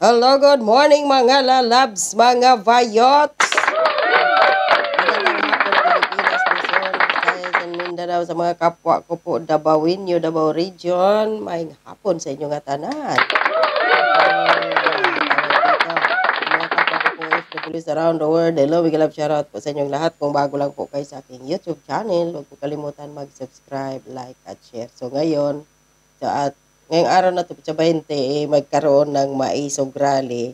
Hello, good morning mga lalabs, mga vayots! Magandang hapon Pilipinas, Luzon, Visayas, and Mindanao sa mga kapwa ko po Davao-Inyo, Davao Region. Maayong hapon sa inyo nga tanan. Mga kapwa ko po OFWs around the world. Hello, big love shoutout po sa inyong lahat. Kung bago lang po kayo sa aking YouTube channel, huwag po kalimutan mag-subscribe, like, at share. So ngayon, ngayong araw na to, sa 20, magkaroon ng maisog rally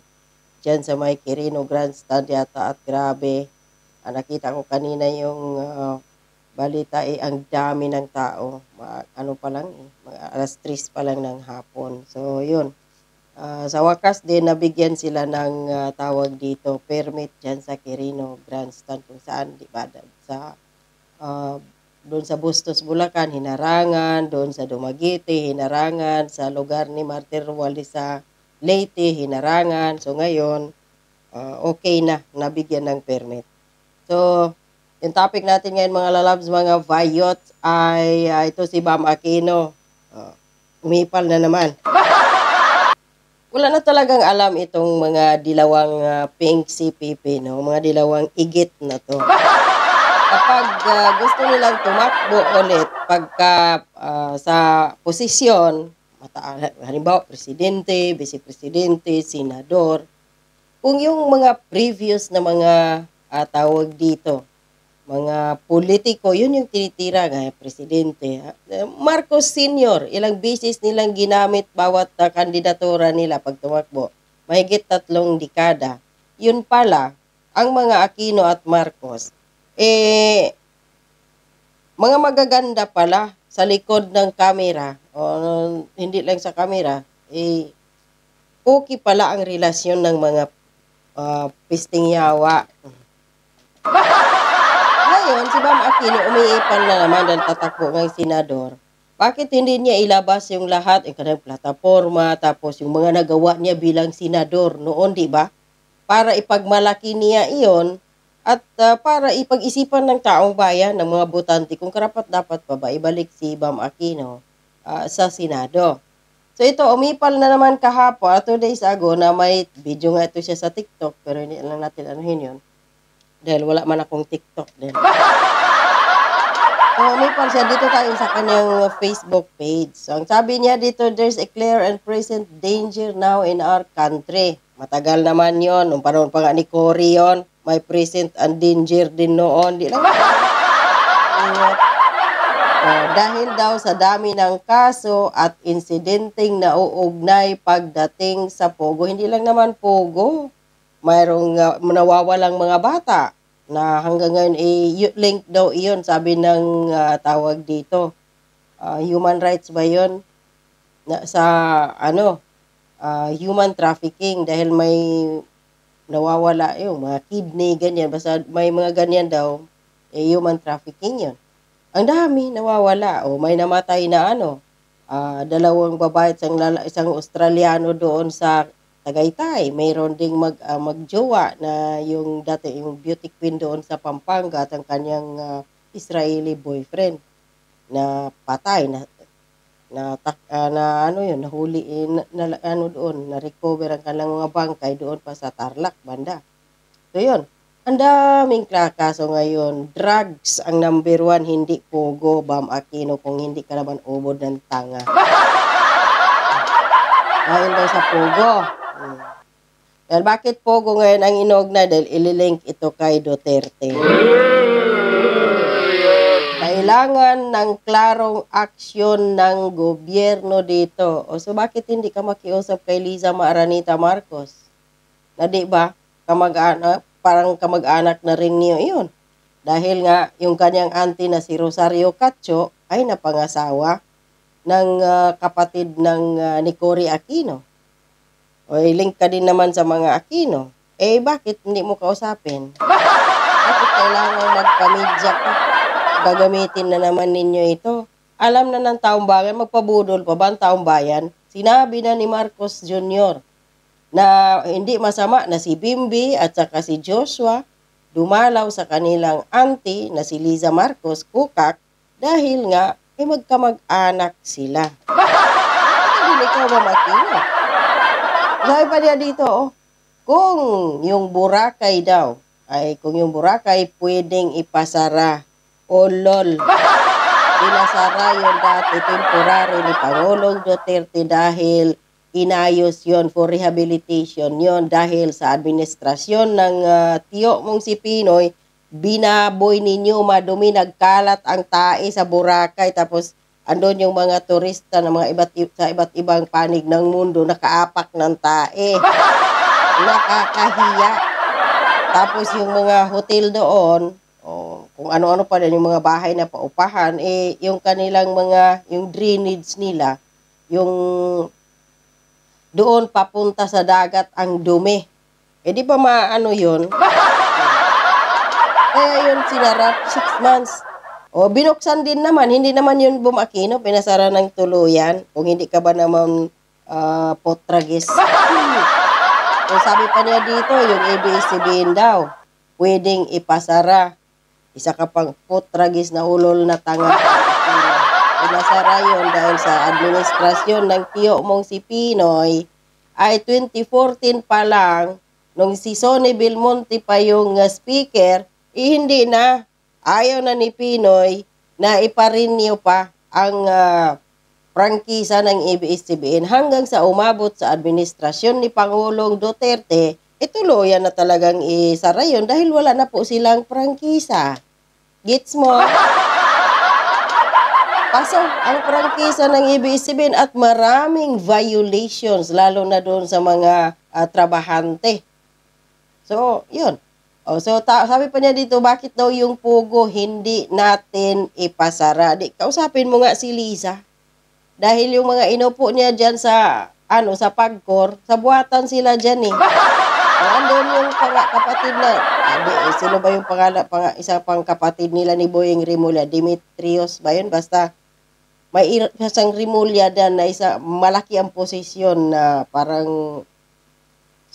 dyan sa may Quirino Grandstand yata at grabe. Nakita ko kanina yung balita ang dami ng tao. Ano pa lang mga alas 3 pa lang ng hapon. So yun. Sa wakas din nabigyan sila ng tawag dito, permit dyan sa Quirino Grandstand kung saan, di ba, sa doon sa Bustos, Bulacan, hinarangan, doon sa Dumaguete, hinarangan, sa lugar ni Martir Romualdez sa Leyte, hinarangan. So ngayon, okay na, nabigyan ng permit. So, yung topic natin ngayon mga lalabs, mga vayots, ay ito si Bam Aquino. Umipal na naman. Wala na talagang alam itong mga dilawang pink CPP, no? Mga dilawang igit na to. Kapag gusto nilang tumakbo ulit pagka sa posisyon, halimbawa presidente, vice-presidente, senador, kung yung mga previous na mga tawag dito, mga politiko, yun yung tinitira nga, presidente. Marcos Sr., ilang beses nilang ginamit bawat kandidatura nila pag tumakbo. Mahigit 3 dekada. Yun pala, ang mga Aquino at Marcos, mga magaganda pala sa likod ng kamera, o hindi lang sa kamera, okay pala ang relasyon ng mga pisting yawa. Ngayon, si Bam Aquino umiipan na naman dahil tatakbo ng senador. Bakit hindi niya ilabas yung lahat, yung kanyang plataforma, tapos yung mga nagawa niya bilang senador noon, di ba? Para ipagmalaki niya iyon at para ipag-isipan ng taong bayan, ng mga botante, kung karapat-dapat pa ba ibalik si Bam Aquino sa Senado. So ito, umipal na naman kahapon, 2 days ago, na may video nga ito siya sa TikTok, pero hindi lang natin anuhin yun. Dahil wala man akong TikTok din. So umipal siya, dito tayo sa kanyang Facebook page. So ang sabi niya dito, there's a clear and present danger now in our country. Matagal naman yon, nung panahon pa nga ni Cory yon, may present and danger din noon. Di lang. Dahil daw sa dami ng kaso at insidenteng nauugnay pagdating sa Pogo. Hindi lang naman Pogo. Mayroong nawawalang mga bata na hanggang ngayon link daw iyon, sabi ng tawag dito. Human rights ba yun? Sa human trafficking, dahil may nawawala yung mga kidney, ganyan. Basta may mga ganyan daw, human trafficking yun. Ang dami nawawala. O may namatay na 2 babae at isang Australiano doon sa Tagaytay. Mayroon ding magjowa na yung dati yung beauty queen doon sa Pampanga at ang kanyang Israeli boyfriend na patay nahuli doon, na-recover ang kanilang mga bangkay doon pa sa Tarlac banda. So yun, ang daming kaso ngayon. Drugs ang number 1, hindi Pogo, Bam Aquino, kung hindi ka naman ubod ng tanga. Dahil daw sa Pogo. Dahil bakit Pogo ngayon ang inogna? Dahil ililink ito kay Duterte. Kailangan ng klarong aksyon ng gobyerno dito. O so bakit hindi ka makiusap kay Liza Maaranita Marcos? Na di ba, parang kamag-anak na rin niyo iyon. Dahil nga yung kanyang auntie na si Rosario Cacho ay napangasawa ng kapatid ng ni Cory Aquino. O link ka din naman sa mga Aquino. Bakit hindi mo kausapin? Bakit kailangan magpamidya ka? Gagamitin na naman ninyo ito. Alam na ng taong bayan, magpabudol pa ba ang taong bayan? Sinabi na ni Marcos Jr. na hindi masama na si Bimbi at saka si Joshua dumalaw sa kanilang auntie na si Liza Marcos Kukak dahil nga magkamag-anak sila. Bakit hindi ikaw mamakina? Sabi pa niya dito, kung yung Boracay daw, kung yung Boracay pwedeng ipasara, lol. Pinasara yun dati temporary ni Pangulong Duterte dahil inayos yon for rehabilitation yon dahil sa administrasyon ng tiyo mong si Pinoy, binaboy ninyo madumi, nagkalat ang tae sa Boracay, tapos andon yung mga turista na sa iba't ibang panig ng mundo nakaapak ng tae. Nakakahiya. Tapos yung mga hotel doon, kung ano-ano pa din yung mga bahay na paupahan, yung kanilang yung drainage nila, yung doon papunta sa dagat ang dumi. Di ba maano yun? Kaya yun sinara 6 months. Binuksan din naman, hindi naman yun bumakino, pinasara ng tuluyan. Kung hindi ka ba naman potragis. So sabi pa niya dito, yung ABS-CBN daw, pwedeng ipasara. Isa ka pang potragis na ulol na tanga. Pinasara yun dahil sa administrasyon ng tiyo mong si Pinoy ay 2014 pa lang, nung si Sonny Belmonte pa yung speaker, hindi na. Ayaw na ni Pinoy na iparenew pa ang prangkisa ng ABS-CBN hanggang sa umabot sa administrasyon ni Pangulong Duterte, tuluyan na talagang isara yun dahil wala na po silang prangkisa. Gets mo? Kaso, ang prangkisa ng ABS-CBN at maraming violations, lalo na doon sa mga trabahante. So, yun. Sabi pa niya dito, bakit daw yung Pugo hindi natin ipasara? Kausapin mo nga si Liza. Dahil yung mga inupo niya dyan sa Pagcor, sa buhatan sila dyan eh. Andun yung kapatid na, sino ba yung isa pang kapatid nila ni Boying Rimulya? Demetrios ba yun? Basta, may isang Rimulya dyan na malaki ang posisyon na parang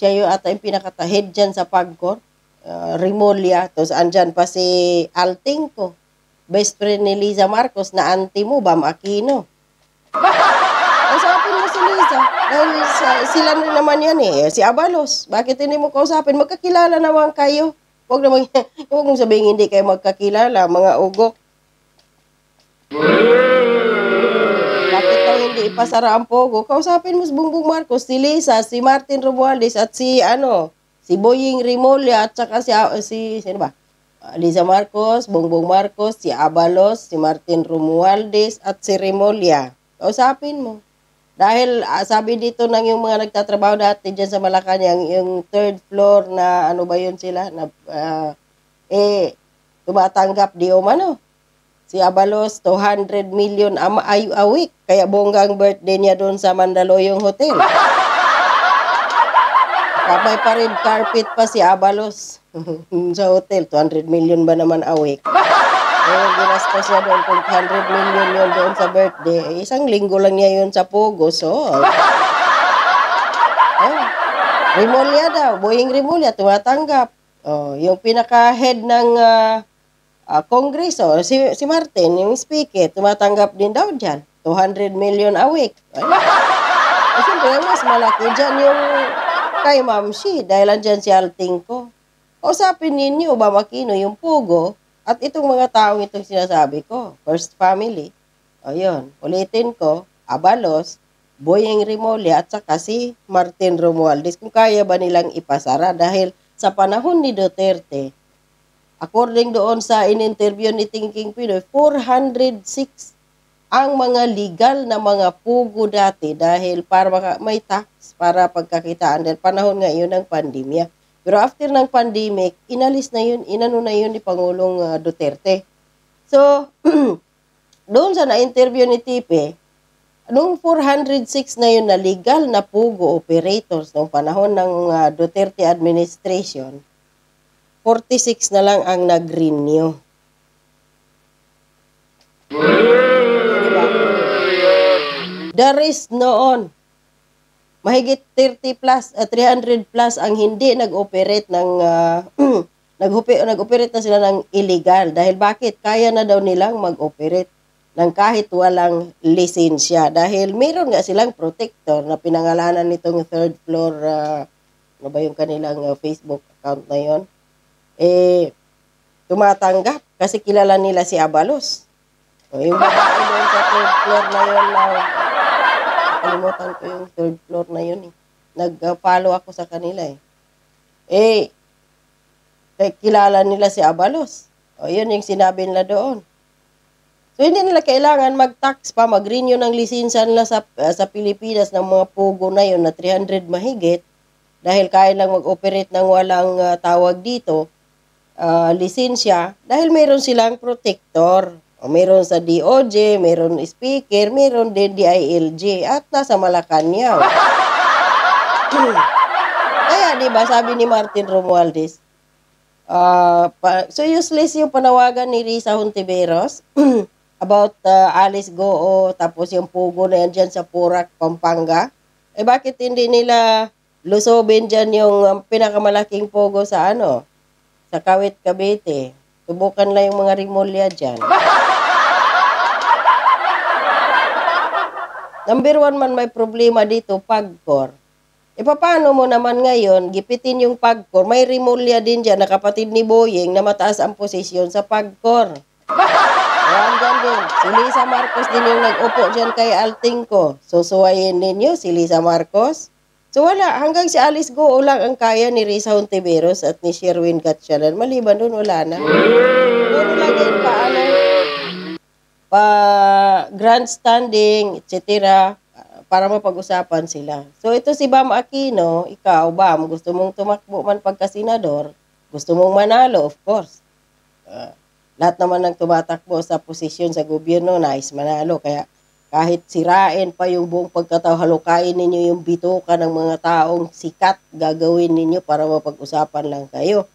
siya yung ata yung pinakatahid dyan sa Pagcor. Rimulya, tapos andyan pa si Altingco, best friend ni Liza Marcos na auntie mo, Bam Aquino. Kausapin mo si Liza, dahil sila na naman yan eh, si Abalos, bakit hindi mo kausapin? Magkakilala naman kayo. Huwag mong sabihin hindi kayo magkakilala, mga ugok. Bakit daw hindi ipasara ang Pogo? Kausapin mo si Bongbong Marcos, si Liza, si Martin Romualdez at si Boying Rimulya at saka sino ba? Liza Marcos, Bongbong Marcos, si Abalos, si Martin Romualdez at si Rimulya. Kausapin mo. Dahil sabi dito ng yung mga nagtatrabaho dati dyan sa Malacanang, yung third floor na yun sila, na tumatanggap di umano. Si Abalos, 200 million a week. Kaya bonggang birthday niya doon sa Mandaluyong Hotel. May pa red carpet pa si Abalos sa hotel. 200 million ba naman a week? Ginastos niya doon kung 100 million yun doon sa birthday. Isang linggo lang niya yun sa Pogo. So, Rimulya daw. Boying Rimulya, tumatanggap. Yung pinaka-head ng Kongreso, si Martin, yung speaker, tumatanggap din daw dyan. 200 million a week. Siyempre, mas malaki dyan yung kay Ma'am Shi, dahil andyan si Altingco. Kausapin ninyo, Bam Aquino, yung Pugo, at itong mga taong itong sinasabi ko. First family. Yun, ulitin ko, Abalos, Boying Rimulya, at saka si Martin Romualdez. Kung kaya ba nilang ipasara dahil sa panahon ni Duterte, according doon sa in-interview ni Thinking Pinoy, 406 ang mga legal na mga Pugo dati dahil para may tax para pagkakitaan dahil panahon ngayon ng pandemya. Pero after ng pandemic, inalis na yun, inano na yun ni Pangulong Duterte. So, doon sa na-interview ni Tipe, nung 406 na yun na legal na Pugo operators noong panahon ng Duterte administration, 46 na lang ang nag-renew. The rest noon, mahigit 30 plus, 300 plus ang hindi nag-operate ng, nag-operate na sila ng illegal. Dahil bakit? Kaya na daw nilang mag-operate. ng kahit walang lisensya. Dahil meron nga silang protector na pinangalanan nitong third floor, ano ba yung kanilang Facebook account na yon? Tumatanggap kasi kilala nila si Abalos. So, yung babae doon sa third floor na yun, nakalimutan ko yung third floor na yun. Nag-follow ako sa kanila kilala nila si Abalos. O, yun yung sinabi nila doon. So, hindi nila kailangan mag-tax pa, mag-renew ng lisensya nila sa Pilipinas ng mga pugo na yun na 300 mahigit dahil kaya lang mag-operate ng walang tawag dito, lisensya, dahil meron silang protector. O, meron sa DOJ, meron speaker, meron din DILG at nasa Malacanang. Kaya, di ba, sabi ni Martin Romualdez, so useless yung panawagan ni Risa Hontiveros about Alice Goo, tapos yung pugo na yan dyan sa Porac, Pampanga. Bakit hindi nila lusobin dyan yung pinakamalaking pugo sa sa Kawit, Cavite? Subukan lang yung mga rimolya dyan. Number 1 man may problema dito, PAGCOR. Paano mo naman ngayon, gipitin yung PAGCOR, may rimolya din dyan na kapatid ni Boyeng na mataas ang posisyon sa PAGCOR. Ayan dyan din. Si Lisa Marcos din yung nag-upo dyan kay Altingco. Susuwayin ninyo si Lisa Marcos. So wala, hanggang si Alice Goo lang ang kaya ni Risa Hontiveros at ni Sherwin Gatchalan. Maliban doon, wala na. Doon lang yun pa grandstanding, etc. Para mapag-usapan sila. So ito si Bam Aquino, ikaw Bam, gusto mong tumakbo man pagka-senador, gusto mong manalo, of course. Lahat naman ng tumatakbo sa posisyon sa gobyerno, nais manalo. Kaya kahit sirain pa yung buong pagkatao, halukain ninyo yung bituka ng mga taong sikat, gagawin ninyo para mapag-usapan lang kayo.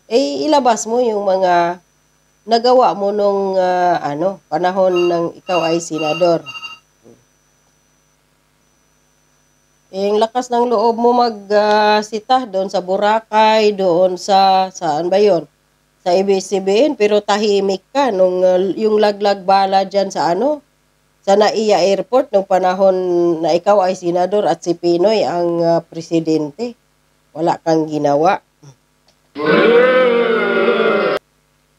Ilabas mo yung mga nagawa mo nung panahon ng ikaw ay senador. Yung lakas ng loob mo magsita doon sa Boracay, doon saan ba yun? Sa ABS-CBN, pero tahimik ka nung yung laglag bala dyan sa sa NAIA Airport nung panahon na ikaw ay senador at si Pinoy ang presidente. Wala kang ginawa.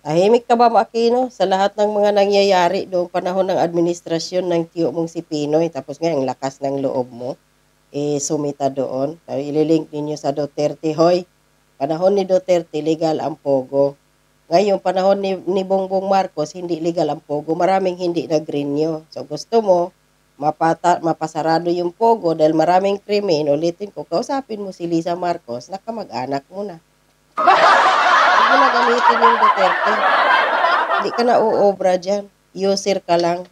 Tahimik ka ba, Aquino, sa lahat ng mga nangyayari noong panahon ng administrasyon ng tiyo mong si Pinoy, tapos nga ang lakas ng loob mo, sumita doon. Ililink ninyo sa Duterte, hoy, panahon ni Duterte, legal ang pogo. Ngayon, panahon ni Bongbong Marcos, hindi legal ang pogo. Maraming hindi nag-renew. So, gusto mo, mapasarado yung pogo dahil maraming krimen. Ulitin ko, kausapin mo si Lisa Marcos, nakamag-anak mo na. Huwag mo na gamitin yung Duterte. Hindi ka na uobra dyan. User ka lang.